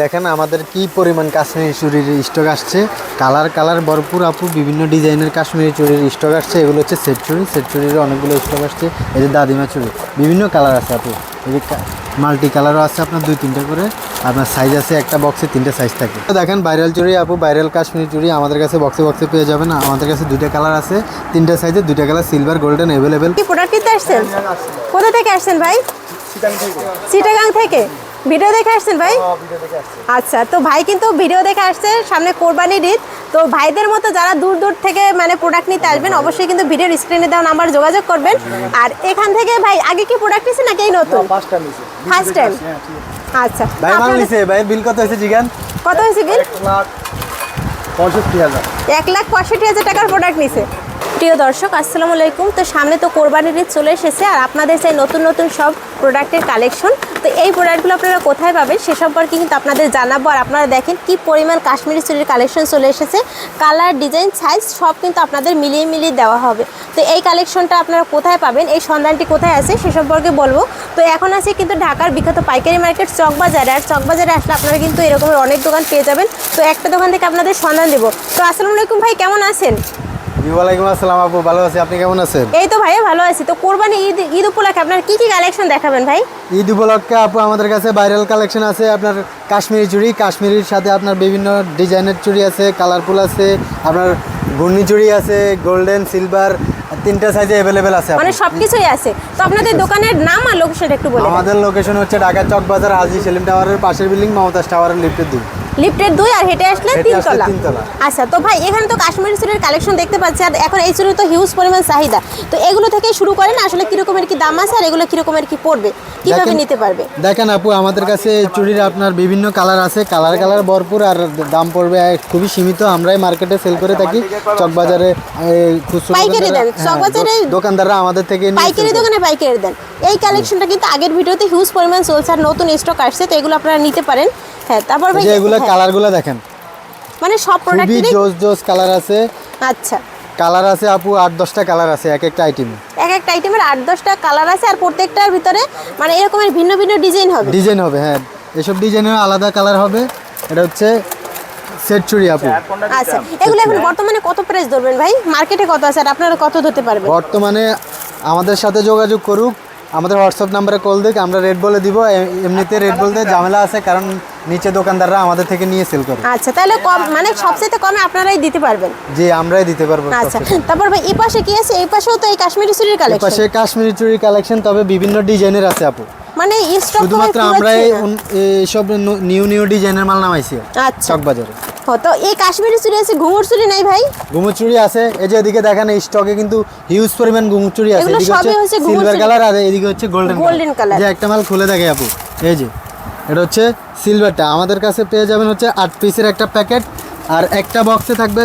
দেখেন আমাদের কি পরিমাণ কাশ্মীরি চুড়ির স্টক আসছে। কালার কালার ভরপুর আপু, বিভিন্ন ডিজাইনের কাশ্মীরি চুড়ির স্টক আসছে। এগুলো হচ্ছে সেট চুড়ির অনেকগুলো স্টক আসছে। এই যে দাদিমা চুড়ি, বিভিন্ন কালার আছে আপু। এই যে মাল্টি কালারও আছে আপনার 2-3টা করে। আপনার সাইজ আছে, একটা বক্সে 3টা সাইজ থাকে। দেখেন ভাইরাল চুড়ি আপু, ভাইরাল কাশ্মীরি চুড়ি আমাদের কাছে বক্সে বক্সে পেয়ে যাবেন। আমাদের কাছে 2টা কালার আছে, 3টা সাইজে 2টা কালার, সিলভার গোল্ডেন অ্যাভেলেবেল। কি প্রোডাক্ট নিতে আসছেন? কোথা থেকে আসছেন ভাই? চিটাগাং থেকে। ভিডিও দেখে আসছেন ভাই? আচ্ছা, তো ভাই কিন্তু ভিডিও দেখে আসছে, সামনে কোরবানির ঈদ। তো ভাইদের মতো যারা দূর দূর থেকে মানে প্রোডাক্ট নিতে আসবেন, অবশ্যই কিন্তু ভিডিওর স্ক্রিনে দেওয়া নাম্বার যোগাযোগ করবেন। আর এখান থেকে ভাই আগে কি প্রোডাক্ট নিছেন নাকি এই নতুন? First time. আচ্ছা, ভাই মাল নিছে, ভাই বিল কত হয়েছে জিগান? কত হয়েছে বিল? 1,65,000। 1,65,000 টাকার প্রোডাক্ট নিছে। প্রিয় দর্শক, আসসালামু আলাইকুম। তো সামনে তো কোরবানির ঈদ চলে এসেছে, আর আপনাদের চাই নতুন নতুন সব প্রোডাক্টের কালেকশন। তো এই প্রোডাক্টগুলো আপনারা কোথায় পাবেন সে সম্পর্কে কিন্তু আপনাদের জানাবো। আর আপনারা দেখেন কি পরিমাণ কাশ্মীরি চুড়ির কালেকশন চলে এসেছে। কালার, ডিজাইন, সাইজ সব কিন্তু আপনাদের মিলিয়ে মিলিয়ে দেওয়া হবে। তো এই কালেকশনটা আপনারা কোথায় পাবেন, এই সন্ধানটি কোথায় আছে সে সম্পর্কে বলবো। তো এখন আছে কিন্তু ঢাকার বিখ্যাত পাইকারি মার্কেট চকবাজারে। আর চকবাজারে আসলে আপনারা কিন্তু এরকমের অনেক দোকান পেয়ে যাবেন। তো একটা দোকান থেকে আপনাদের সন্ধান দেবো। তো আসসালামু আলাইকুম ভাই, কেমন আছেন? ওয়ালাইকুম আসসালাম আপু, ভালো আছি। আপনি কেমন আছেন? এই তো ভাইয়া ভালো আছি। তো কোরবানি ঈদ উপলক্ষে আপনার কি কি কালেকশন দেখাবেন ভাই? ঈদ উপলক্ষে আপু আমাদের কাছে ভাইরাল কালেকশন আছে। আপনার কাশ্মীরি চুড়ি, কাশ্মীরির সাথে আপনার বিভিন্ন ডিজাইনের চুড়ি আছে, কালারফুল আছে, আপনার ঘূর্ণি চুড়ি আছে, গোল্ডেন, সিলভার, 3টা সাইজে অ্যাভেলেবেল আছে। মানে সবকিছুই আছে। তো আপনাদের দোকানের নাম আর লোকেশন একটু বলুন। আমাদের লোকেশন হচ্ছে ঢাকা চকবাজার, হাজী সেলিম টাওয়ারের পাশের বিল্ডিং, মমতাজ টাওয়ারের লিফটের 2। লিফটের 2 আর হেঁটে আসলে 3 তলা। আচ্ছা, তো ভাই এখানে তো কাশ্মীরি চুড়ির কালেকশন দেখতে পাচ্ছি। আর এখন এই চুড়ির তো হিউজ পরিমাণ চাহিদা। তো এগুলো থেকে শুরু করেন, আসলে কিরকমের কি দাম আছে আর এগুলো কিরকমের কি পড়বে, কিভাবে নিতে পারবে? দেখেন আপু, আমাদের কাছে চুড়ির আপনার বিভিন্ন কালার আছে, কালার ভরপুর, আর দাম পড়বে খুবই সীমিত। আমরাই মার্কেটে সেল করে থাকি। চকবাজারে পাইকারি দেন, চকবাজারে দোকানদাররা আমাদের থেকে পাইকারি দোকানে পাইকারি দেন। এই কালেকশনটা কিন্তু আগের ভিডিওতে হিউজ পরিমাণ চলছে, আর নতুন স্টক আসছে। তো এগুলো আপনারা নিতে পারেন। হ্যাঁ, তারপর ভাই এগুলো কালারগুলো দেখেন, মানে সব প্রোডাক্টেরই জোস কালার আছে। আচ্ছা, কালার আছে আপু 8-10টা কালার আছে এক একটা আইটেমে। এক একটা আইটেমের 8-10টা কালার আছে, আর প্রত্যেকটার ভিতরে মানে এরকমের ভিন্ন ভিন্ন ডিজাইন হবে। হ্যাঁ, এসব ডিজাইনের আলাদা কালার হবে। এটা হচ্ছে সেট চুড়ি আপু। আচ্ছা, এগুলো এখন বর্তমানে কত প্রাইস ধরবেন ভাই? মার্কেটে কত আছে আর আপনারা কত ধরতে পারবেন? বর্তমানে আমাদের সাথে যোগাযোগ করুক, আমাদের হোয়াটসঅ্যাপ নাম্বারে কল দিক, আমরা রেট বলে দিব। এমনিতে রেট বলতে ঝামেলা আছে, কারণ নিচে দোকানদাররা আমাদের থেকে নিয়ে সেল করে। আচ্ছা, তাহলে কম মানে সবচেয়ে কমে আপনারাই দিতে পারবেন? জি, আমরাই দিতে পারবো। আচ্ছা, তারপর ভাই এই পাশে কি আছে? এই পাশেও তো এই কাশ্মীরি চুড়ির কালেকশন। এই পাশে কাশ্মীরি চুড়ির কালেকশন, তবে বিভিন্ন ডিজাইনের আছে আপু। মানে স্টক শুধুমাত্র আমরা এইসব নিউ ডিজাইনের মাল নামাইছি আচ্ছা চকবাজারে। তো এই কাশ্মীরি চুড়ি আছে, ঘুঙুর চুড়ি নাই ভাই? ঘুঙুর চুড়ি আছে, এই যে এদিকে দেখেন এই স্টকে কিন্তু হিউজ পরিমাণ ঘুঙুর চুড়ি আছে। এদিকে হচ্ছে সিলভার কালার, আর এদিকে হচ্ছে গোল্ডেন কালার। যে একটা মাল খুলে দেখে আপু, এই যে এটা হচ্ছে সিলভারটা। আমাদের কাছে পেয়ে যাবেন হচ্ছে 8 পিসের একটা প্যাকেট, আর একটা বক্সে থাকবে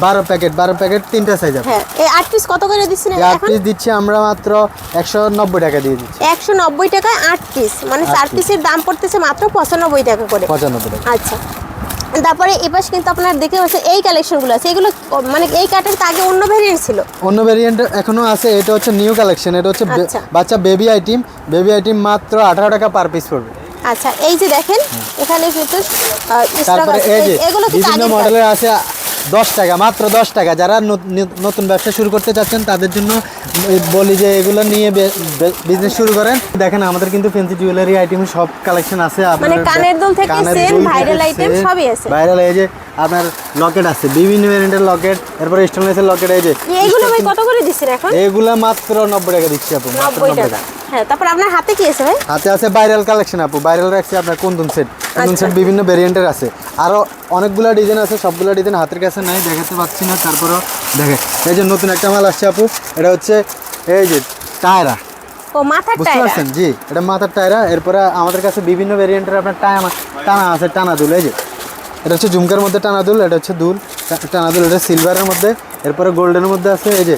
12 প্যাকেট 3টা সাইজ আছে। হ্যাঁ, এই 8 পিস কত করে দিচ্ছেন এখন? 8 পিস দিচ্ছি আমরা মাত্র 190 টাকা দিয়ে দিচ্ছি। 190 টাকায় 8 পিস, মানে 4 পিসের দাম পড়তেছে মাত্র 95 টাকা করে। 95 টাকা। আচ্ছা, তারপরে এপাশ কিন্তু আপনার দেখতে পাচ্ছেন এই কালেকশনগুলো আছে। এগুলো মানে এই কাটের তো আগে অন্য ভেরিয়েন্ট ছিল। অন্য ভেরিয়েন্ট এখনো আছে। এটা হচ্ছে নিউ কালেকশন। এটা হচ্ছে বাচ্চা বেবি আইটেম, মাত্র 18 টাকা পার পিস পড়বে। আচ্ছা, এই যে দেখেন এখানে কিন্তু তারপরে এই যে বিভিন্ন মডেলের আছে 10 টাকা, মাত্র 10 টাকা। যারা নতুন ব্যবসা শুরু করতে চাচ্ছেন তাদের জন্য বলি যে এগুলো নিয়ে বিজনেস শুরু করেন। দেখেন আমাদের কিন্তু ফ্যান্সি জুয়েলারি আইটেম সব কালেকশন আছে। মানে কানের দুল থেকে সেম ভাইরাল আইটেম সবই আছে। ভাইরাল এই যে আপনার লকেট আছে, বিভিন্ন ভ্যারিয়েন্টের লকেট, এরপর স্টেনলেসের লকেট। এই যে এইগুলো ভাই কত করে দিচ্ছেন এখন? এগুলা মাত্র 90 টাকা দিচ্ছি আপু, মাত্র 90 টাকা। হ্যাঁ, তারপর আপনার হাতে কি আছে ভাই? হাতে আছে ভাইরাল কালেকশন আপু। ভাইরাল রাখছি আপনার কুন্দন সেট বিভিন্ন ভেরিয়েন্টের আছে। আরো অনেকগুলো ডিজাইন আছে, সবগুলো ডিজাইন হাতের কাছে নাই, দেখাতে পাচ্ছি না। তারপরও দেখে এই যে নতুন একটা মাল আসছে আপু, এটা হচ্ছে এই যে টায়রা। ও, মাথার টায়রা, বুঝতে পারছেন? জি, এটা মাথার টায়রা। এরপরে আমাদের কাছে বিভিন্ন ভেরিয়েন্টের আপনার টানা আছে, টানা দুল। এই যে এটা হচ্ছে ঝুমকার মধ্যে টানা দুল, এটা হচ্ছে টানা দুল। এটা সিলভারের মধ্যে, এরপরে গোল্ডেনের মধ্যে আছে এই যে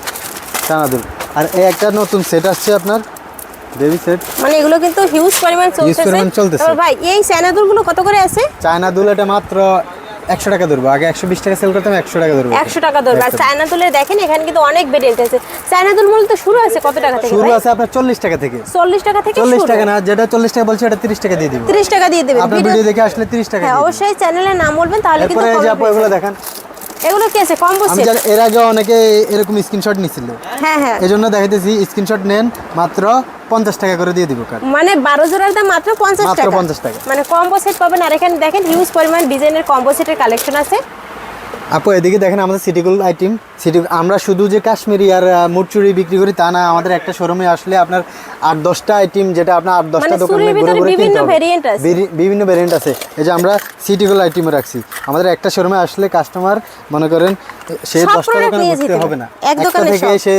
টানা দুল। আর এই একটা নতুন সেট আসছে আপনার বেবি সেট। মানে এগুলো কিন্তু হিউজ পরিমাণ চলতেছে। তবে ভাই এই চায়না দুলগুলো কত করে আছে? চায়না দুল এটা মাত্র 100 টাকা ধরবো, আগে 120 টাকা সেল করতাম, 100 টাকা ধরবো। 100 টাকা ধরবে। আর চায়না দুলের দেখেন এখানে কিন্তু অনেক ভেরিয়েন্ট আছে। চায়না দুল মূলত শুরু আছে কত টাকা থেকে? শুরু আছে আপনার 40 টাকা থেকে। 40 টাকা থেকে 40 শুরু। টাকা না, যেটা 40 টাকা বলছি এটা 30 টাকা দিয়ে দিব। 30 টাকা দিয়ে দেবেন। আপনার ভিডিও দেখে আসলে 30 টাকা হ্যাঁ দিয়ে দিব। অবশ্যই চ্যানেলের নাম বলবেন তাহলে কিন্তু এরপরে এই যে কমে আপু পেয়ে এগুলো যাবেন। দেখেন, এগুলো কি আছে কম্বো আমি সেট? জানি এর আগে অনেকে এরকম স্ক্রিনশট নিছিল, হ্যাঁ হ্যাঁ, এজন্য দেখাইতেছি স্ক্রিনশট নেন, মাত্র 50 টাকা করে দিয়ে দিব কার্ড। মানে 12 জোড়ার দাম মাত্র 50 মাত্র টাকা। 50 টাকা। মানে কম্বো সেট পাবেন। আর এখানে দেখেন হিউজ পরিমাণ ডিজাইনের কম্বো সেটের কালেকশন আছে। আপু এদিকে দেখেন আমাদের সিটিগুল আইটেম। আমরা শুধু যে কাশ্মীরি আর মুরচুরি বিক্রি করি তা না, আমাদের একটা শোরুমে আসলে আপনার 8-10টা আইটেম, যেটা আপনার 8-10টা মানে দোকানে চুরির ঘুরে ভিতরে ঘুরে বিভিন্ন কিনতে হবে। variant আছে। বিভিন্ন ভেরিয়েন্ট আছে। এই যে আমরা সিটিগুল আইটেমে রাখছি, আমাদের একটা শোরুমে আসলে কাস্টমার মনে করেন সে সব 10টা product দোকানে নিয়ে ঘুরতে যেতে হবে না, এক একটা দোকানে থেকে সব। সে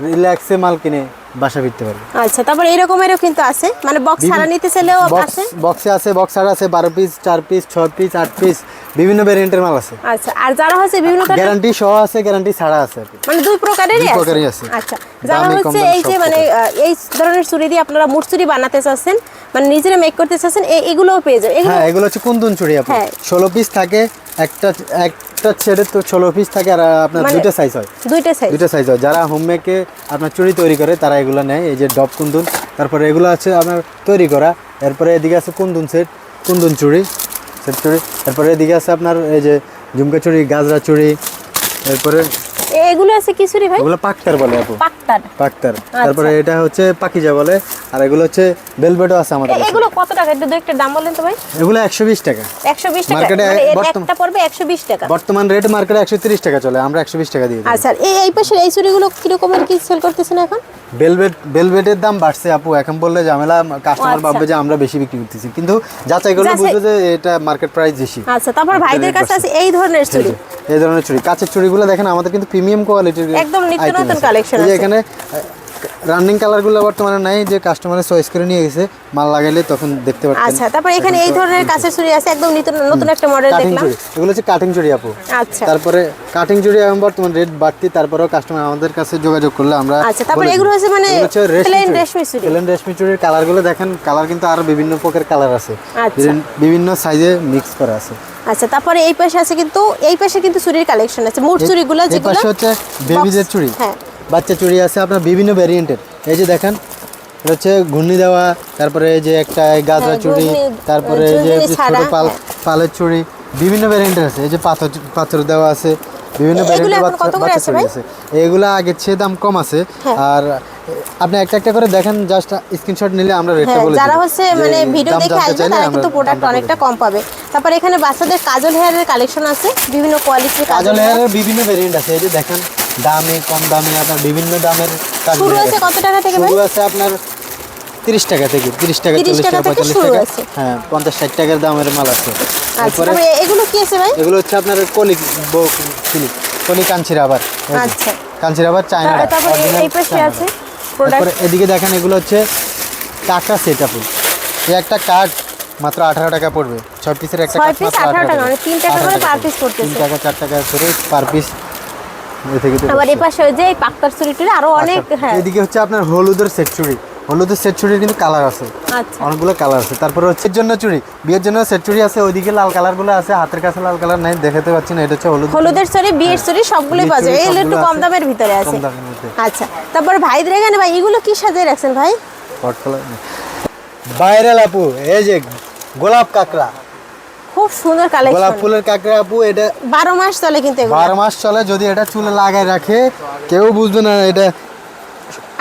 রিল্যাক্সে মাল কিনে বাসা ফিরতে পারবে। আচ্ছা, তারপর এরকমেরও কিন্তু আছে, মানে বক্স ছাড়া নিতে চাইলেও আছে। বক্সে আছে, বক্স ছাড়া আছে, 12 পিস, 4 পিস, 6 পিস, 8 পিস, বিভিন্ন ভেরিয়েন্টের মাল আছে। আচ্ছা, আর যারা হচ্ছে বিভিন্ন ধরনের গ্যারান্টি সহ আছে, গ্যারান্টি ছাড়া আছে আর কি। মানে দুই প্রকারেরই দুই আছে। প্রকারই আছে। আচ্ছা, যারা দামি, কম হচ্ছে দামি এই যে সব মানে এই ধরনের চুড়ি দিয়ে আপনারা মুড়চুরি বানাতে চাচ্ছেন, মানে নিজেরা মেক করতে চাচ্ছেন, এগুলোও পেয়ে যাবেন। এগুলো হ্যাঁ, এগুলো হচ্ছে কুন্দন চুড়ি আপু। হ্যাঁ। 16 পিস থাকে, একটা ছেড়ে তো 16 পিস থাকে, আর আপনার মানে দুইটা সাইজ হয়। দুইটা সাইজ। দুইটা সাইজ হয়। যারা হোমমেকে আপনার চুড়ি তৈরি করে তারা এগুলো নেয়। এই যে ডব কুন্দন, তারপরে এগুলো আছে আপনার তৈরি করা। এরপরে এদিকে আছে কুন্দন সেট, কুন্দন চুড়ি, সেট চুড়ি। তারপরে এদিকে আছে আপনার এই যে ঝুমকা চুড়ি, গাজরা চুড়ি। এরপরে এগুলো আছে কি চুড়ি ভাই? এগুলো পাক্তার বলে আপু, পাক্তার। পাক্তার। তারপরে এটা হচ্ছে পাকিজা বলে, আর এগুলো হচ্ছে বেলভেটও আছে আমাদের কাছে। এগুলো কত টাকা? একটু একটা দাম বলেন তো ভাই। এগুলো 120 টাকা 120 টাকা। মার্কেটে মানে এর বর্তমান- একটা পড়বে 120 টাকা। বর্তমান রেট মার্কেটে 130 টাকা চলে, আমরা 120 টাকা দিয়ে দিই। আচ্ছা, এই পাশের এই চুড়িগুলো কি রকমের কি সেল করতেছেন এখন? বেলভেটের দাম বাড়ছে আপু, এখন বললে ঝামেলা, কাস্টমার আচ্ছা। ভাববে যে আমরা বেশি বিক্রি করতেছি, কিন্তু যাচাই করলে বুঝবে যে এটা মার্কেট প্রাইস বেশি। আচ্ছা, তারপর ভাইদের কাছে আছে এই ধরনের চুড়ি। এই ধরনের চুড়ি, কাচের চুড়িগুলো দেখেন আমাদের কিন্তু প্রিমিয়াম কোয়ালিটির, একদম নিত্য নতুন কালেকশন এই যে আছে। এখানে রানিং কালারগুলো বর্তমানে নাই, যে কাস্টমারের চয়েস করে নিয়ে গেছে, মাল লাগাইলে তখন দেখতে পাচ্ছেন। আচ্ছা, তারপর এখানে এই ধরনের কাঁচের চুড়ি আছে, একদম নিত্য নতুন একটা মডেল কাটিং দেখলাম। চুড়ি, এগুলো হচ্ছে কাটিং চুড়ি আপু। আচ্ছা তারপরে কাটিং চুড়ি এখন বর্তমান রেট বাড়তি, তারপরেও কাস্টমার আমাদের কাছে যোগাযোগ করলে আমরা আচ্ছা, তারপর বলে দিই। এগুলো হচ্ছে মানে এগুলো হচ্ছে প্লেন রেশমি চুড়ি। প্লেন রেশমি চুড়ির কালারগুলো দেখেন, কালার কিন্তু আরো বিভিন্ন প্রকার কালার আছে, আচ্ছা। বিভিন্ন সাইজে মিক্স করা আছে। আচ্ছা, তারপরে এই পাশে আছে কিন্তু এই পাশে কিন্তু চুড়ির কালেকশন আছে, মুঠ চুড়িগুলো এই যেগুলো পাশে হচ্ছে বেবিদের box- চুড়ি, হ্যাঁ। বাচ্চা চুড়ি আছে আপনার বিভিন্ন ভ্যারিয়েন্টের। এই যে দেখেন, এটা হচ্ছে ঘূর্ণি দেওয়া, তারপরে এই যে একটা গাজরা হ্যাঁ, চুড়ি, ঘূর্ণি, তারপরে এই যে ঝুনঝুনি ছোট ছাড়া, পালের চুড়ি, বিভিন্ন ভ্যারিয়েন্টের আছে। এই যে পাথর দেওয়া আছে, বিভিন্ন এগুলো ভ্যারিয়েন্টের এখন কত করে বাচ্চা আছে চুড়ি ভাই? আছে। এগুলো আগের চেয়ে দাম কম আছে। হ্যাঁ। আর আপনি একটা একটা করে দেখেন, জাস্ট স্ক্রিনশট নিলে আমরা রেটটা হ্যাঁ, বলে যারা দিই। হচ্ছে যে মানে ভিডিও দাম দেখে জানতে আসবে চাইলে তারা আমরা কিন্তু প্রোডাক্ট দামটা বলে অনেকটা দিই। কম পাবে। তারপর এখানে বাচ্চাদের কাজল হেয়ারের কালেকশন আছে, বিভিন্ন কোয়ালিটির কাজল কাজল হেয়ার। হেয়ারের বিভিন্ন ভেরিয়েন্ট আছে। এই যে দেখেন, দামি কম দামি আপনার বিভিন্ন দামের কাজল শুরু হেয়ার আছে কত টাকা থেকে ভাই? শুরু আছে আপনার 30 টাকা থেকে, 30 টাকা, 30 40 টাকা টাকা, থেকে 45 শুরু টাকা, আছে। হ্যাঁ 50-60 টাকার দামের মাল আছে। আচ্ছা, তারপরে তারপরে এগুলো কি আছে ভাই? এগুলো হচ্ছে আপনার কলি কাঞ্চি রাবার, আচ্ছা, কাঞ্চি রাবার চায়না। তারপরে original এই পাশে চায়না আছে রাবার। প্রোডাক্ট। তারপরে এদিকে দেখেন, এগুলো হচ্ছে কাঁকড়া সেট আপু। এই একটা কাঠ মাত্র 18 টাকা পড়বে, 6 পিসের একটা 6 কাঠ পিস মাত্র 18 টাকা, মানে 3 টাকা করে পার পিস 3 পড়তেছে। টাকা 4 টাকা করে পার পিস। আবার এই পাশে ওই যে এই পাক্তার চুড়িটির আরো অনেক, হ্যাঁ। এদিকে হচ্ছে আপনার হলুদের সেট চুড়ি, হলুদের সেট চুড়ির কিন্তু কালার আছে, আচ্ছা, অনেকগুলো কালার আছে। তারপরে হচ্ছে এর জন্য চুড়ি, বিয়ের জন্য সেট চুড়ি আছে, ওইদিকে লাল কালারগুলো আছে, হাতের কাছে লাল কালার নাই, দেখাতে পাচ্ছি না। এটা হচ্ছে হলুদের চুড়ি, বিয়ের চুড়ি সবগুলোই বিয়ের পাওয়া যায়, চুড়ি এগুলো একটু সবগুলো কম আছে, দামের ভিতরে কম আছে। দামের মধ্যে। আচ্ছা, তারপর ভাইদের এখানে ভাই এগুলো কি সাজিয়ে রাখছেন ভাই? হট কালার ভাইরাল আপু, এই যে গোলাপ কাঁকড়া, খুব সুন্দর গোলাপ কালেকশন, ফুলের কাঁকড়া আপু। এটা 12 মাস চলে কিন্তু এগুলো। 12 মাস চলে, যদি এটা চুলে লাগায় রাখে কেউ বুঝবে না এটা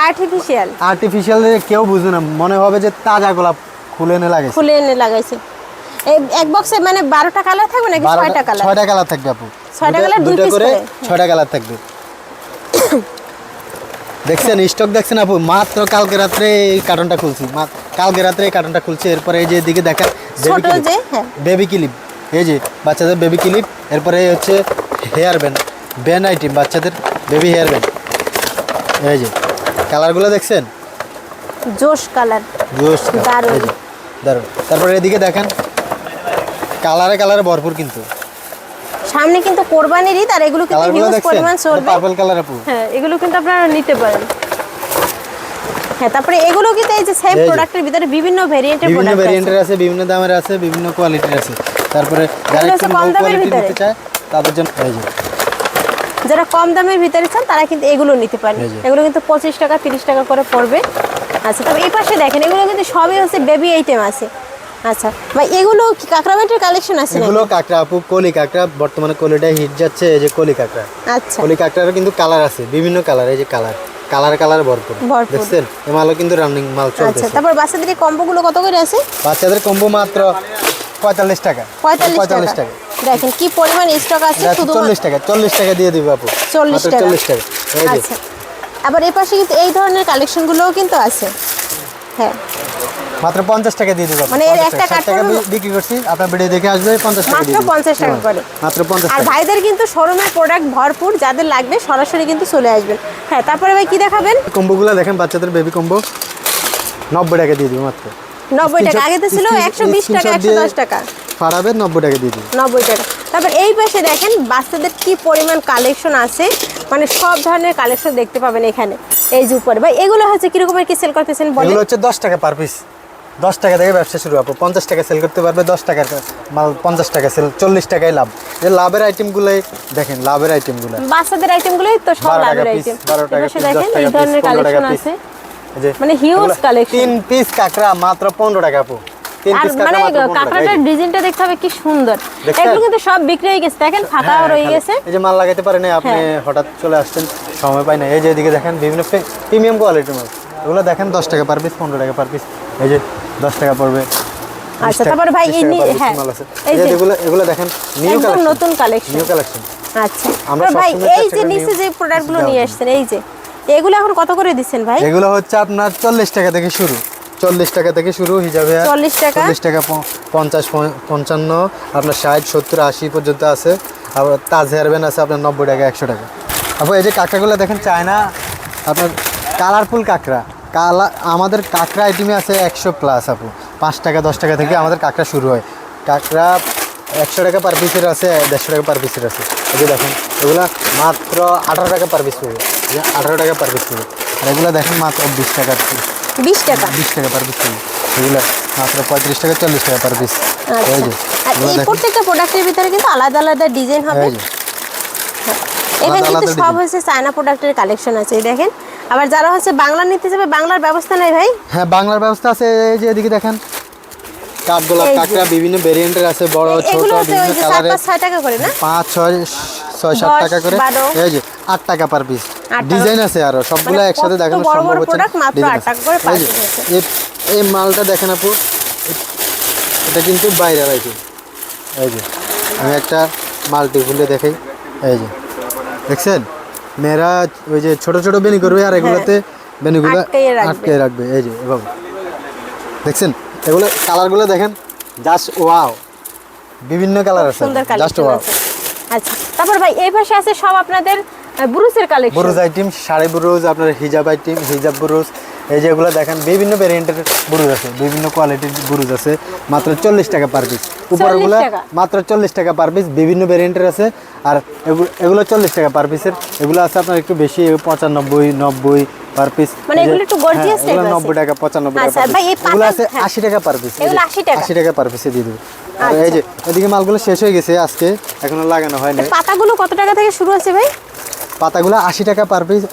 আর্টিফিশিয়াল, আর্টিফিশিয়াল, কেউ বুঝবে না, মনে হবে যে তাজা গোলাপ খুলে এনে লাগে। ফুলে এনে লাগাইছে। এক বক্সে মানে 12টা কালার থাকবে নাকি 6টা কালার? 6টা কালার থাকবে আপু, 6টা কালার, 2 দুটো পিস করে করে। 6টা কালার থাকবে। দেখছেন স্টক দেখছেন আপু, মাত্র কালকে রাত্রে এই কার্টনটা খুলছি, কালকে রাত্রে এই কার্টনটা খুলছি। এরপরে এই যে এদিকে দেখেন ছোট যে, হ্যাঁ, বেবি ক্লিপ, এই যে বাচ্চাদের বেবি ক্লিপ। এরপরে হচ্ছে হেয়ার ব্যান্ড আইটেম, বাচ্চাদের বেবি হেয়ার ব্যান্ড। এই যে কালারগুলো দেখছেন, জোশ কালার, জোশ দারুণ। এই যে দারুণ। তারপরে এদিকে দেখেন, কালারে ভরপুর, কিন্তু সামনে কিন্তু কোরবানির ঈদ, আর এগুলো কিন্তু কালারগুলো হিউজ দেখছেন, পরিমাণ চলবে। পার্পল কালার আপু। হ্যাঁ, এগুলো কিন্তু আপনারা নিতে পারেন। হ্যাঁ, তারপরে এগুলো কিন্তু এই যে সেম এই যে। প্রোডাক্টের ভিতরে বিভিন্ন ভেরিয়েন্টের বিভিন্ন প্রোডাক্ট আছে। ভেরিয়েন্টের আছে, বিভিন্ন দামের আছে, বিভিন্ন কোয়ালিটির আছে। তারপরে যারা এগুলো একটু হচ্ছে কম low দামের quality ভিতরে? নিতে চায় তাদের জন্য এই যে যারা কম দামের ভিতরে চান তারা কিন্তু এগুলো নিতে পারেন। এই যে। এগুলো কিন্তু 25 টাকা 30 টাকা করে পড়বে। আচ্ছা, তবে এই পাশে দেখেন এগুলো কিন্তু সবই হচ্ছে বেবি আইটেম আছে। আচ্ছা ভাই, এগুলো কি কাঁকড়া মাটির কালেকশন আছে নাকি? এগুলো কাঁকড়া আপু, কলি কাঁকড়া, বর্তমানে কলিটা হিট যাচ্ছে, এই যে কলি কাঁকড়া। আচ্ছা, কলি কাঁকড়ারও কিন্তু কালার আছে, বিভিন্ন কালার, এই যে কালার ভরপুর ভরপুর। দেখছেন, এই মালও কিন্তু রানিং মাল আচ্ছা, চলতেছে। তারপর বাচ্চাদের এই কম্বোগুলো কত করে আছে? বাচ্চাদের কম্বো মাত্র 45 টাকা। 45 টাকা। দেখেন কি পরিমাণ স্টক আছে, শুধু 40 টাকা দিয়ে দিব আপু, 40 মাত্র টাকা। 40 টাকা। এই যে আচ্ছা, আবার এই পাশে কিন্তু এই ধরনের কালেকশনগুলোও কিন্তু আছে। হ্যাঁ, মাত্র 50 টাকা দিয়ে দিব আপু। মানে এর 50 একটা টাকা, 60 টাকা কার্টুন- বিক্রি করছি, আপনার ভিডিও দেখে আসবে 50 টাকা মাত্র দিয়ে দিব। 50 টাকা করে। মাত্র 50 আর টাকা। ভাইদের কিন্তু শোরুমের প্রোডাক্ট ভরপুর, যাদের লাগবে সরাসরি কিন্তু চলে আসবেন। হ্যাঁ, তারপরে ভাই কি দেখাবেন? কম্বোগুলো দেখেন, বাচ্চাদের বেবি কম্বো 90 টাকা দিয়ে দিব মাত্র। 90 টাকা। আগে তো ছিল 120 টাকা, 110 টাকা। ফারাবে 90 টাকা দিয়ে দিব। 90 টাকা। তারপর এই পাশে দেখেন বাচ্চাদের কি পরিমাণ কালেকশন আছে, মানে সব ধরনের কালেকশন দেখতে পাবেন এখানে। এই যে উপরে ভাই, এগুলো হচ্ছে কি রকমের কি সেল করতেছেন বলেন? এগুলো হচ্ছে 10 টাকা পার পিস। 10 টাকা থেকে ব্যবসা শুরু আপু, 50 টাকা সেল করতে পারবে, 10 টাকার মাল 50 টাকা সেল, 40 টাকায় লাভ। যে লাভের আইটেমগুলোই দেখেন, লাভের আইটেমগুলো বাচ্চাদের আইটেমগুলোই তো সব 12 টাকা লাভের পিস, আইটেম। 12 টাকা পাশে পিস, দেখেন 10 এই টাকা ধরনের পিস, 15 টাকা কালেকশন পিস। আছে, এই যে মানে হিউজ এগুলো কালেকশন। 3 পিস কাঁকড়া মাত্র 15 টাকা আপু। 3 আর পিস মানে কাঁকড়া মাত্র 15 টাকা। কাঁকড়াটার ডিজাইনটা দেখতে হবে কি সুন্দর। দেখছেন? এগুলো কিন্তু সব বিক্রি হয়ে গেছে, দেখেন ফাঁকা হ্যাঁ, রয়ে খালি- গেছে। এই যে মাল লাগাইতে পারেন আপনি, হ্যাঁ। হঠাৎ চলে আসছেন, সময় পাই না। এই যে এদিকে দেখেন বিভিন্ন প্রিমিয়াম কোয়ালিটির মাল, এগুলো দেখেন 10 টাকা পার পিস, 15 টাকা পার পিস। এই যে 10 টাকা পড়বে। আচ্ছা, তারপর ভাই এই হ্যাঁ, এই এই যে যে এগুলো দেখেন নিউ একদম কালেকশন, নতুন কালেকশন। New collection. আচ্ছা, আমরা তো ভাই সবসময় এই চেষ্টা যে করি নিচে new যে প্রোডাক্টগুলো কিছু নিয়ে দেওয়ার। আসছেন, এই যে এগুলো এখন কত করে দিচ্ছেন ভাই? এগুলো হচ্ছে আপনার 40 টাকা থেকে শুরু, 40 টাকা থেকে শুরু হিজাবে। 40 টাকা। 40 টাকা 50 55 আপনার 60 70 80 পর্যন্ত আছে। আবার তাজ হেয়ার ব্যান্ড আছে আপনার 90 টাকা 100 টাকা। আপু এই যে কাঁকড়াগুলো দেখেন, চায়না আপনার কালারফুল কাঁকড়া। আমাদের কাঁকড়া আইটেমে আছে 100 প্লাস আপু। 5 টাকা 10 টাকা থেকে আমাদের কাঁকড়া শুরু হয়। কাঁকড়া 100 টাকা পার পিসের আছে, 150 টাকা পার পিসের আছে। এই যে দেখেন এগুলো মাত্র 18 টাকা পার পিস পড়বে, 18 টাকা পার পিস পড়বে। আর এগুলো দেখেন মাত্র 20 টাকা 20 টাকা। 20 টাকা পার পিস পড়বে। এগুলো মাত্র 35 টাকা 40 টাকা পার পিস। এই যে আর এগুলো এই দেখেন, প্রত্যেকটা প্রোডাক্টের ভিতরে কিন্তু আলাদা আলাদা ডিজাইন হবে। এই যে এখানে আলাদা কিন্তু আলাদা সব design। হচ্ছে চায়না প্রোডাক্টের কালেকশন আছে, এই দেখেন। আবার যারা হচ্ছে বাংলা নিতে যাবে, বাংলার ব্যবস্থা নাই ভাই? হ্যাঁ, বাংলার ব্যবস্থা আছে। এই যে এদিকে দেখেন কাঠগোলাপ এই যে। কাঁকড়া বিভিন্ন ভেরিয়েন্টের আছে, বড় ছোট এগুলো হচ্ছে ওই বিভিন্ন যে 4 কালারের। 5 6 টাকা করে না? 5 6 6 7 10, টাকা করে। 12 এই যে 8 টাকা পার পিস। 8 টাকা। ডিজাইন আছে আরো, সবগুলো মানে একসাথে কত দেখানো বড় সম্ভব বড় হচ্ছে না। product মাত্র ডিজাইন 8 টাকা করে এই যে, পার পিস আছে। এই মালটা দেখেন আপু, এটা কিন্তু বাইরের আইটেম। এই যে আমি একটা মাল্টি খুলে দেখাই, এই যে দেখছেন মেয়েরা ওই যে ছোট ছোট বেনি করবে, আর এগুলোতে বেনিগুলো আটকাইয়ে রাখবে। আটকে রাখবে। এই যে এভাবে দেখছেন, এগুলো কালারগুলো দেখেন, জাস্ট ওয়াও, বিভিন্ন কালার আছে, সুন্দর জাস্ট কালেকশন ওয়াও। আছে। আচ্ছা, তারপর ভাই এই পাশে আছে সব আপনাদের ব্রুসের কালেকশন। বুরুজ আইটেম, শাড়ি বুরুজ, আপনার হিজাব আইটেম, হিজাব বুরুজ। এই যে এগুলো দেখেন বিভিন্ন ভেরিয়েন্টের বুরুজ আছে, বিভিন্ন কোয়ালিটির বুরুজ আছে, মাত্র 40 টাকা পার পিস। উপরগুলো 40 টাকা? মাত্র 40 টাকা পার পিস, বিভিন্ন ভেরিয়েন্টের আছে। আর এগুলো 40 টাকা পার পিসের। এগুলো আছে আপনার একটু বেশি, 95 90 পার পিস। মানে এগুলো একটু gorgeous type আছে। 90 টাকা 95 টাকা আচ্ছা, পার ভাই, এই পিস। এগুলো পাতা- আছে হ্যাঁ। 80 টাকা পার পিস। এগুলো 80 টাকা? 80 টাকা পার পিসে দিয়ে দেবো। আর আচ্ছা। এই যে এদিকে মালগুলো শেষ হয়ে গেছে আজকে, এখনো লাগানো হয় না। পাতাগুলো কত টাকা থেকে শুরু আছে ভাই? পাতাগুলো 80 টাকা পার পিস।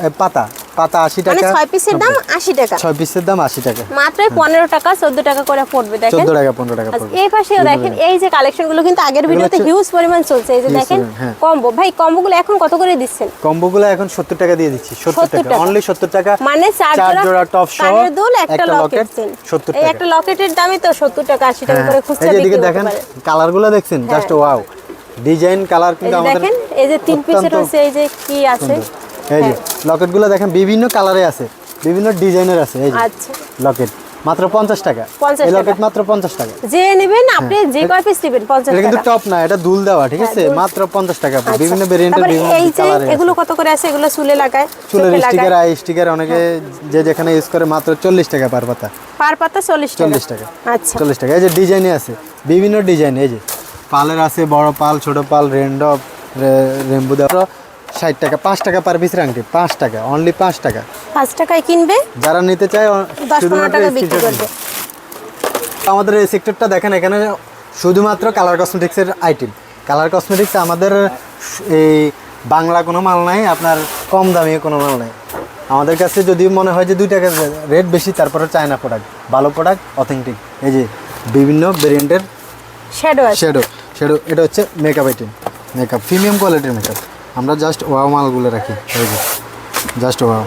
পাতা 80 মানে টাকা। 6 পিসের দাম 80 টাকা। 6 পিসের দাম 80 টাকা। মাত্র 15 টাকা 14 টাকা করে পড়বে, দেখেন। 14 টাকা 15 টাকা আচ্ছা, পড়বে। এই পাশেও দেখেন এই যে কালেকশনগুলো কিন্তু আগের ভিডিওতে হচ্ছে- হিউজ পরিমাণ চলছে, এই যে Huge দেখেন পরিমাণ, হ্যাঁ। কম্বো। ভাই কম্বোগুলো এখন কত করে দিচ্ছেন? কম্বোগুলো এখন 70 টাকা দিয়ে দিচ্ছি, 70 70 টাকা, টাকা। অনলি 70 টাকা। মানে 4 জোড়া টপ সহ কানের দুল, একটা একটা লকেট লকেট চেন। 70 এই টাকা। একটা লকেটের দামই তো 70 টাকা 80 টাকা হ্যাঁ, করে এই খুচরা যে বিক্রি এদিকে করতে দেখেন পারে। কালারগুলো দেখছেন, জাস্ট ওয়াও, ডিজাইন কালার এই কিন্তু যে আমাদের দেখেন এই যে 3 পিসের অত্যন্ত হচ্ছে, এই যে কি আছে। সুন্দর। এই যে লকেটগুলো দেখেন বিভিন্ন কালারে আছে, বিভিন্ন ডিজাইনের আছে। এই যে আচ্ছা, লকেট মাত্র 50 টাকা। 50 এই টাকা। লকেট মাত্র 50 টাকা। যে নেবেন আপনি যে কয় পিস নেবেন 50 এটা কিন্তু টাকা। টপ না, এটা দুল দেওয়া, ঠিক হ্যাঁ, আছে, দুল। মাত্র 50 টাকা। আচ্ছা, বিভিন্ন ভেরিয়েন্টের তারপরে বিভিন্ন এই যে কালারের এগুলো কত করে আছে? এগুলো চুলে লাগায়, চুলের চোখে স্টিকার, লাগায়। আই স্টিকার, অনেকে যে যেখানে ইউজ করে, মাত্র 40 টাকা পার পাতা। পার পাতা 40 টাকা। 40 টাকা। আচ্ছা, 40 টাকা। এই যে ডিজাইনে আছে বিভিন্ন ডিজাইন, এই যে পালের আছে, বড় পাল, ছোট পাল, রেন্ডপ, রেম্বু দেওয়া। 60 টাকা, 5 টাকা পার পিস রাখতে, 5 টাকা, অনলি 5 টাকা। 5 টাকায় কিনবে, যারা নিতে চায় 10-15 শুধুমাত্র টাকা screenshot বিক্রি করবে। দিন। আমাদের এই সেক্টরটা দেখেন, এখানে শুধুমাত্র কালার কসমেটিক্সের আইটেম। কালার কসমেটিক্স আমাদের এই বাংলা কোনো মাল নাই, আপনার কম দামি কোনো মাল নাই। আমাদের কাছে যদি মনে হয় যে 2 টাকা রেট বেশি, তারপরে চায়না প্রোডাক্ট, ভালো প্রোডাক্ট, অথেন্টিক। এই যে বিভিন্ন ভেরিয়েন্টের শ্যাডো আছে। শ্যাডো এটা হচ্ছে মেকআপ আইটেম, মেকআপ প্রিমিয়াম কোয়ালিটির মেকআপ। আমরা জাস্ট ওয়াও মালগুলো রাখি, এই যে জাস্ট ওয়াও।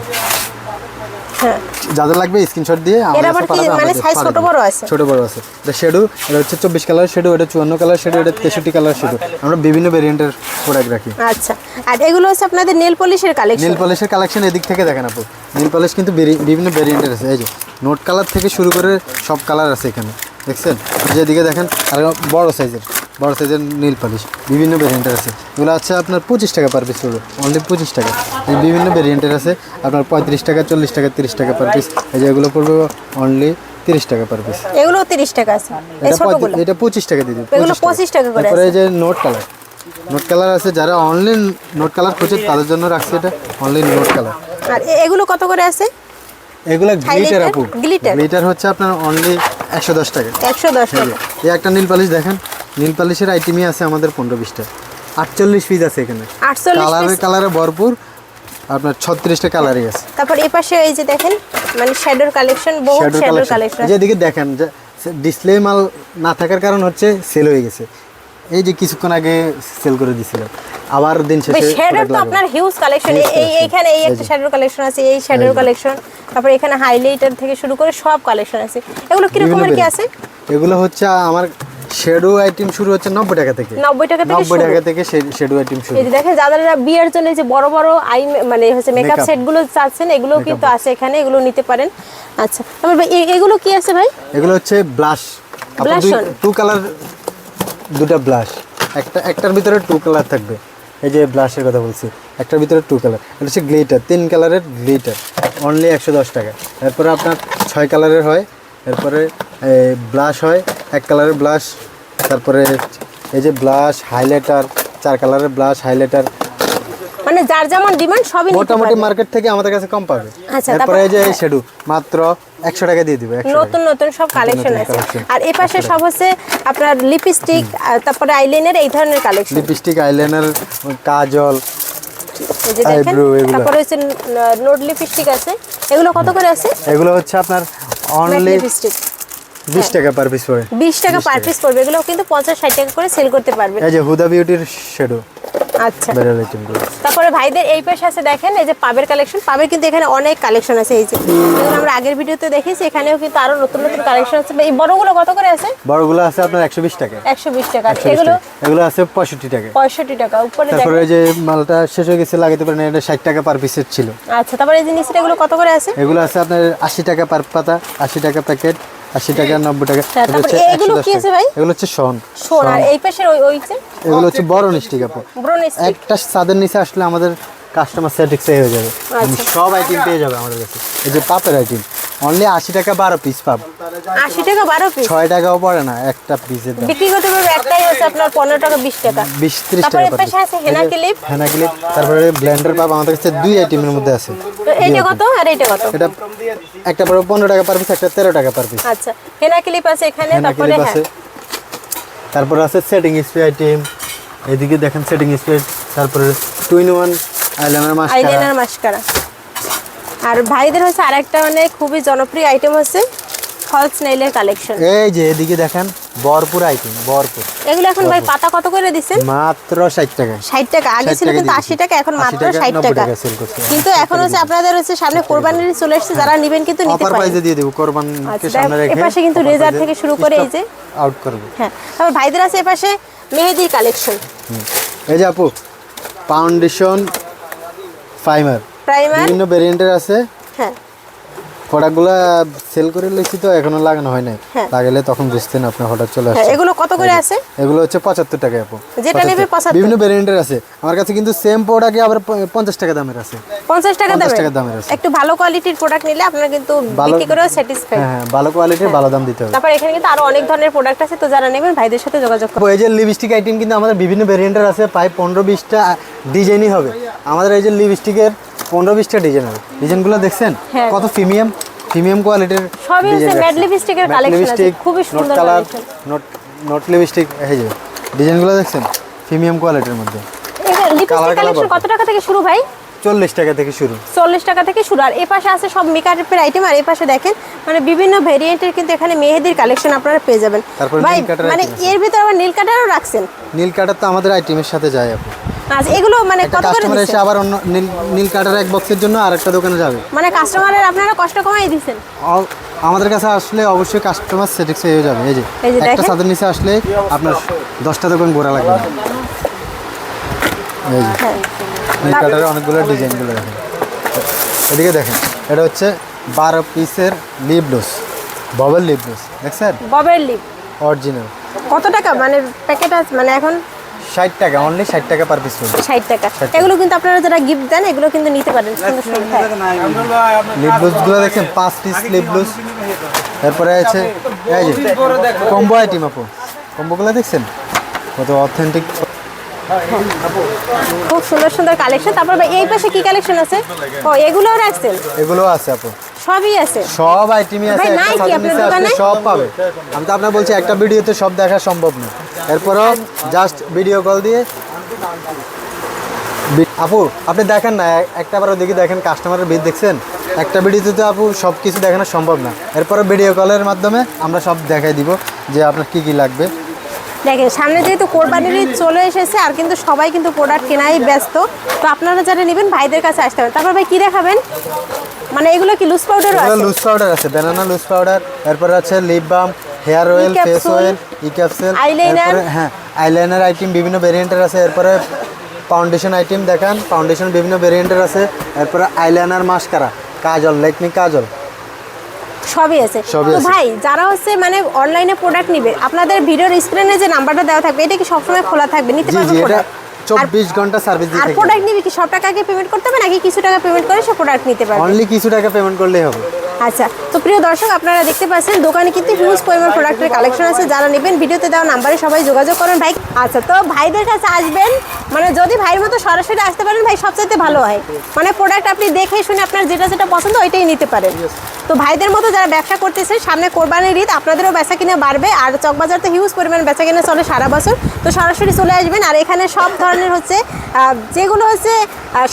হ্যাঁ, যাদের লাগবে স্ক্রিনশট দিয়ে এর আবার কি মানে সাইজ ছোট বড় আছে? ছোট বড় আছে। এটা শ্যাডো, এটা হচ্ছে 24 কালার শ্যাডো, এটা 54 কালার শ্যাডো, এটা 63 কালার শ্যাডো। আমরা বিভিন্ন ভেরিয়েন্টের প্রোডাক্ট রাখি। আচ্ছা, আর এগুলো হচ্ছে আপনাদের নেল পলিশের কালেকশন। নেল পলিশের কালেকশন এদিক থেকে দেখেন আপু। নেল পলিশ কিন্তু বিভিন্ন ভেরিয়েন্টের আছে। এই যে নোট কালার থেকে শুরু করে সব কালার আছে এখানে, দেখছেন? যেদিকে দেখেন আর বড় সাইজের নেল পলিশ বিভিন্ন ভেরিয়েন্টের আছে। এগুলো আছে আপনার 25 টাকা পার পিস পড়বে, অনলি 25 টাকা। এই বিভিন্ন ভেরিয়েন্টের আছে আপনার 35 টাকা, 40 টাকা, 30 টাকা পার পিস। এই যে এগুলো পড়বে অনলি 30 টাকা পার পিস। এগুলো 30 টাকা আছে। এই ছোটগুলো এটা 25 টাকা দিয়ে দিই। এগুলো 25 টাকা করে তারপরে আছে। এই যে নোট কালার আছে, যারা অনলি নোট কালার খুঁজে তাদের জন্য রাখছি এটা অনলি নোট কালার। আর এগুলো কত করে আছে? এগুলো গ্লিটার আপু। গ্লিটার হচ্ছে আপনার অনলি 110 টাকা। 110 টাকা। এই একটা নীল পালিশ দেখেন, নীল পালিশের আইটেমই আছে আমাদের 15-20টা, 48 পিস আছে এখানে। 48 কালারে ভরপুর, আপনার 36টা কালারই আছে। তারপর এই পাশে এই যে দেখেন মানে শ্যাডোর কালেকশন, বহু শ্যাডোর কালেকশন। যেদিকে দেখেন যে ডিসপ্লে মাল না থাকার কারণ হচ্ছে সেল হয়ে গেছে। এই যে কিছুক্ষণ আগে সেল করে দিছিল, আবার দিন শেষে শ্যাডোর তো আপনার হিউজ কালেকশন। এইখানে এই একটা শ্যাডোর কালেকশন আছে, এই শ্যাডোর কালেকশন, তারপর এখানে হাইলাইটার থেকে শুরু করে সব কালেকশন আছে। এগুলো কি রকমের কি আছে? এগুলো হচ্ছে আমার শ্যাডো আইটেম শুরু হচ্ছে 90 টাকা থেকে। 90 টাকা থেকে শ্যাডো আইটেম শুরু। এই যে দেখেন যারা বিয়ের জন্য যে বড় বড় মানে হচ্ছে মেকআপ সেটগুলো চাচ্ছেন, এগুলো কিন্তু আছে এখানে, এগুলো নিতে পারেন। আচ্ছা, তারপর এগুলো কি আছে ভাই? এগুলো হচ্ছে ব্লাশ, টু কালার, দুটো ব্লাশ, একটার ভিতরে 2 কালার থাকবে। এই যে ব্লাশের কথা বলছি, একটার ভিতরে 2 কালার। এটা হচ্ছে গ্লিটার, 3 কালারের গ্লিটার, অনলি 110 টাকা। এরপরে আপনার 6 কালারের হয়, এরপরে ব্লাশ হয় 1 কালারের ব্লাশ, তারপরে এই যে ব্লাশ হাইলাইটার, 4 কালারের ব্লাশ হাইলাইটার। মানে যার যেমন ডিমান্ড সবই নিতে মোটামুটি পারবেন। মার্কেট থেকে আমাদের কাছে কম পাবে। আচ্ছা, তারপরে এই যে শ্যাডো মাত্র 100 টাকা দিয়ে দিবে। নতুন নতুন সব কালেকশন আছে। আর এই পাশে সব হচ্ছে আপনার লিপস্টিক, তারপরে আইলাইনার, এই ধরনের কালেকশন। লিপস্টিক, আইলাইনার, কাজল, এই যে দেখেন, eyebrow এগুলো। তারপরে হচ্ছে নোট লিপস্টিক আছে। এগুলো কত করে আছে? এগুলো হচ্ছে আপনার অনলি লিপস্টিক 20 টাকা পার পিস পড়ে। 20 টাকা পার পিস পড়বে। এগুলো কিন্তু 50-60 টাকা করে সেল করতে পারবেন। এই যে হুদা বিউটির শ্যাডো আচ্ছা, বেরাল আইটেমগুলো। তারপরে ভাইদের এই পাশে আছে দেখেন এই যে পাবের কালেকশন। পাবের কিন্তু এখানে অনেক কালেকশন আছে। এই যে এগুলো আমরা আগের ভিডিওতে দেখেছি, এখানেও কিন্তু আরো নতুন নতুন কালেকশন আছে। এই বড়গুলো কত করে আছে? বড়গুলো আছে আপনার 120 টাকা। 120 টাকা। 120 এগুলো টাকা। এগুলো আছে 65 টাকা। 65 টাকা। উপরে তারপরে দেখেন, এই যে মালটা শেষ হয়ে গেছে লাগাতে পারেন, এটা 60 টাকা পার পিসের ছিল। আচ্ছা, তারপরে এই যে নিচে এগুলো কত করে আছে? এগুলো আছে আপনার 80 টাকা পার পাতা, 80 টাকা প্যাকেট, 80 টাকা, 90 টাকা। এটা তারপরে হচ্ছে এগুলো 110 কি আছে টাকা। ভাই? এগুলো হচ্ছে শন। আর এই পাশের ওই যে এগুলো হচ্ছে বড় নিস্টিক আপু। ব্রোন স্টিক। একটা ছাদের নিচে আসলে আমাদের কাস্টমার স্যাটিসফাই হয়ে যাবে। আচ্ছা। সব আইটেম পেয়ে যাবে আমাদের কাছে। এই যে পাপের আইটেম অনলি 80 টাকা 12 পিস পাব। 80 টাকা 12 পিস 6 টাকাও পড়ে না একটা পিসের দাম। বিক্রি করতে পারবে। একটাই হচ্ছে আপনার 15 টাকা 20 টাকা। 20-30 তারপরে টাকা এই পাশে আছে হেনা ক্লিপ। হেনা ক্লিপ, তারপরে ব্লেন্ডার পাব আমাদের কাছে 2 আইটেমের মধ্যে আছে। তো এইটা কত আর এইটা কত? এটা একটা পড়বে 15 টাকা পার পিস, একটা 13 টাকা পার পিস। আচ্ছা, হেনা ক্লিপ আছে এখানে। হেনা তারপরে ক্লিপ হ্যাঁ, আছে, তারপর আছে সেটিং স্প্রে আইটেম। এদিকে দেখেন সেটিং স্প্রে, তারপরে 2-in-1 eyeliner mascara. Eyeliner mascara. আর ভাইদের হচ্ছে আরেকটা মানে খুবই জনপ্রিয় আইটেম হচ্ছে ফলস নেইলের কালেকশন। এই যে এদিকে দেখেন ভরপুর আইটেম, ভরপুর। এগুলো এখন ভাই পাতা কত করে দিচ্ছেন? মাত্র 60 টাকা। 60 টাকা। আগে 60 ছিল টাকা কিন্তু দিয়েছি। 80 টাকা, এখন 80 মাত্র টাকা, 60 90 টাকা। টাকা সেল করছে। কিন্তু এখন হচ্ছে আপনাদের হচ্ছে সামনে কোরবানির চলে আসছে, যারা নেবেন কিন্তু নিতে অফার পারেন। প্রাইসে দিয়ে দেব কোরবানকে আচ্ছা, সামনে রেখে। এপাশে কিন্তু রেজার থেকে শুরু করে এই যে আউট করব। হ্যাঁ, তারপর ভাইদের আছে এপাশে মেহেদির কালেকশন। এই যে আপু ফাউন্ডেশন, প্রাইমার, প্রাইমার, বিভিন্ন ভেরিয়েন্টের আছে। হ্যাঁ প্রোডাক্টগুলো সেল করে লেছি তো এখনো লাগানো হয় নাই। হ্যাঁ। লাগালে তখন বুঝতেন আপনি হঠাৎ চলে হ্যাঁ, আসছে। এগুলো কত করে আছে? এগুলো হচ্ছে 75 টাকা আপু। যেটা নেবে 75। বিভিন্ন ভেরিয়েন্টের আছে আমার কাছে, কিন্তু সেম প্রোডাক্টই আবার 50 টাকা দামের আছে। 50 টাকা 50 টাকা দামের দামের আছে। একটু ভালো কোয়ালিটির প্রোডাক্ট নিলে আপনারা কিন্তু ভালো- বিক্রি করেও স্যাটিসফাই। হ্যাঁ, ভালো কোয়ালিটির ভালো দাম দিতে হবে। তারপর এখানে কিন্তু আরো অনেক ধরনের প্রোডাক্ট আছে, তো যারা নেবেন ভাইদের সাথে যোগাযোগ করুন। এই যে লিপস্টিক আইটেম কিন্তু আমাদের বিভিন্ন ভেরিয়েন্টের আছে, প্রায় 15-20টা ডিজাইনই হবে আমাদের। এই যে লিপস্টিকের 15-20টা ডিজাইন হবে। ডিজাইনগুলো দেখছেন হ্যাঁ। কত প্রিমিয়াম কোয়ালিটির। সবই হচ্ছে ম্যাট লিপস্টিকের কালেকশন আছে, খুবই সুন্দর কালেকশন। নোট লিপস্টিক, এই যে ডিজাইনগুলো দেখছেন প্রিমিয়াম কোয়ালিটির মধ্যে। লিপস্টিক কালার কালেকশন কত টাকা থেকে শুরু ভাই? 40 টাকা থেকে শুরু। 40 টাকা থেকে শুরু। আর এই পাশে আছে সব মেকআপের আইটেম, আর এই পাশে দেখেন মানে বিভিন্ন ভেরিয়েন্টের কিন্তু এখানে মেহেদির কালেকশন আপনারা পেয়ে যাবেন। তারপর ভাই নীল কাটার মানে item আছে। এর ভিতরে আবার নীল কাটারও রাখছেন? নীল কাটার তো আমাদের আইটেমের সাথে যায় আপু। আচ্ছা, এগুলো মানে একটা কত করে কাস্টমার এসে দিচ্ছেন? আবার অন্য নীল কাটার এক বক্সের জন্য আরেকটা দোকানে যাবে। মানে কাস্টমারের আপনারা কষ্ট কমাই দিচ্ছেন। আমাদের কাছে আসলে অবশ্যই কাস্টমার স্যাটিসফাই হয়ে যাবে। এই যে এই যে একটা দেখেন। ছাদের নিচে আসলে আপনার 10টা দোকান ঘোরা লাগবে না। এই যে হ্যাঁ। নীল কাটারের অনেকগুলো ডিজাইনগুলো দেখেন। এদিকে দেখেন, এটা হচ্ছে 12 পিসের lip gloss, bubble lip gloss দেখছেন, ববের লিপ অরিজিনাল। কত টাকা মানে প্যাকেট আছে মানে এখন? 60 টাকা, অনলি 60 টাকা পার পিস পড়বে। 60 টাকা। 60 টাকা। এগুলো কিন্তু আপনারা যারা গিফট দেন এগুলো কিন্তু নিতে পারেন সুন্দর সুন্দর। হ্যাঁ। লিপ গ্লসগুলো দেখছেন 5 পিস লিপ গ্লস। তারপরে আছে এই যে কম্বো আইটেম আপু, কম্বোগুলো দেখছেন কত অথেন্টিক। খুব সুন্দর সুন্দর কালেকশন। তারপর ভাই এই পাশে কি কালেকশন আছে? ও এগুলোও রাখছেন? এগুলো আছে আপু, সবই আছে। সব আইটেমই আছে। ভাই, একটা নাই কি ছাদের আপনার নিচে আসলে দোকানে? সব পাবে। আমি তো আপনার বলছি একটা ভিডিওতে সব দেখা সম্ভব না, এরপরও জাস্ট ভিডিও কল দিয়ে আপু আপনি দেখেন না, একটা বার ওদিকে দেখেন, কাস্টমারের ভিড় দেখছেন। একটা ভিডিওতে তো আপু সব কিছু দেখানো সম্ভব না, এরপরে ভিডিও কলের মাধ্যমে আমরা সব দেখাই দিব যে আপনার কি কি লাগবে। দেখেন সামনে যেহেতু কোরবানির ঈদ চলে এসেছে আর কিন্তু সবাই কিন্তু প্রোডাক্ট কেনাই ব্যস্ত, তো আপনারা যারা নেবেন ভাইদের কাছে আসতে হবে। তারপর ভাই কি দেখাবেন? মানে এগুলো কি লুজ পাউডারও এগুলো আছে? লুজ পাউডার আছে, ব্যানানা লুজ পাউডার, এরপর আছে lip balm, hair oil, face E-capsule, oil, E capsule, eyeliner। হ্যাঁ আইলাইনার আইটেম বিভিন্ন ভেরিয়েন্টের আছে। এরপরে ফাউন্ডেশন আইটেম দেখান, ফাউন্ডেশন বিভিন্ন ভেরিয়েন্টের আছে। এরপরে আইলাইনার, মাস্কারা, কাজল, লেকমি কাজল সবই আছে। সবই তো আছে। ভাই যারা হচ্ছে মানে অনলাইনে প্রোডাক্ট নিবে, আপনাদের ভিডিওর স্ক্রিনে যে নাম্বারটা দেওয়া থাকবে এটা কি সবসময় খোলা থাকবে? নিতে জি পারবে জি, এটা প্রোডাক্ট? 24 ঘন্টা সার্ভিস দিয়ে আর থাকে। প্রোডাক্ট নিবে কি সব টাকা আগে পেমেন্ট করতে হবে নাকি কিছু টাকা পেমেন্ট করে সে প্রোডাক্ট নিতে পারবে? অনলি কিছু টাকা পেমেন্ট করলেই হবে। আচ্ছা, তো প্রিয় দর্শক আপনারা দেখতে পাচ্ছেন দোকানে কিন্তু হিউজ পরিমাণ প্রোডাক্টের কালেকশন আছে। যারা নেবেন ভিডিওতে দেওয়া নাম্বারে সবাই যোগাযোগ করেন ভাই। আচ্ছা, তো ভাইদের কাছে আসবেন মানে যদি ভাইয়ের মতো সরাসরি আসতে পারেন ভাই সবচাইতে ভালো হয়। মানে প্রোডাক্ট আপনি দেখে শুনে আপনার যেটা যেটা পছন্দ ওইটাই নিতে পারেন। তো ভাইদের মতো যারা ব্যবসা করতেছেন, সামনে কোরবানির ঈদ, আপনাদেরও বেচা কিনা বাড়বে। আর চকবাজার তো হিউজ পরিমাণ বেচা কিনা চলে সারা বছর, তো সরাসরি চলে আসবেন। আর এখানে সব ধরনের হচ্ছে যেগুলো হচ্ছে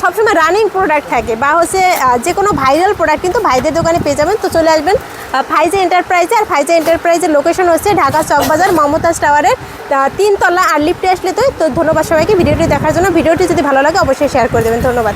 সবসময় রানিং প্রোডাক্ট থাকে বা হচ্ছে যে কোনো ভাইরাল প্রোডাক্ট কিন্তু ভাইদের দোকানে পেয়ে যাবেন। তো চলে আসবেন ফাইজে এন্টারপ্রাইজে। আর ফাইজে এন্টারপ্রাইজের লোকেশন হচ্ছে ঢাকা চকবাজার মমতাজ টাওয়ারের 3 তলা। আর লিফটে আসলে তো ধন্যবাদ সবাইকে ভিডিওটি দেখার জন্য। ভিডিওটি যদি ভালো লাগে অবশ্যই শেয়ার করে দেবেন। ধন্যবাদ।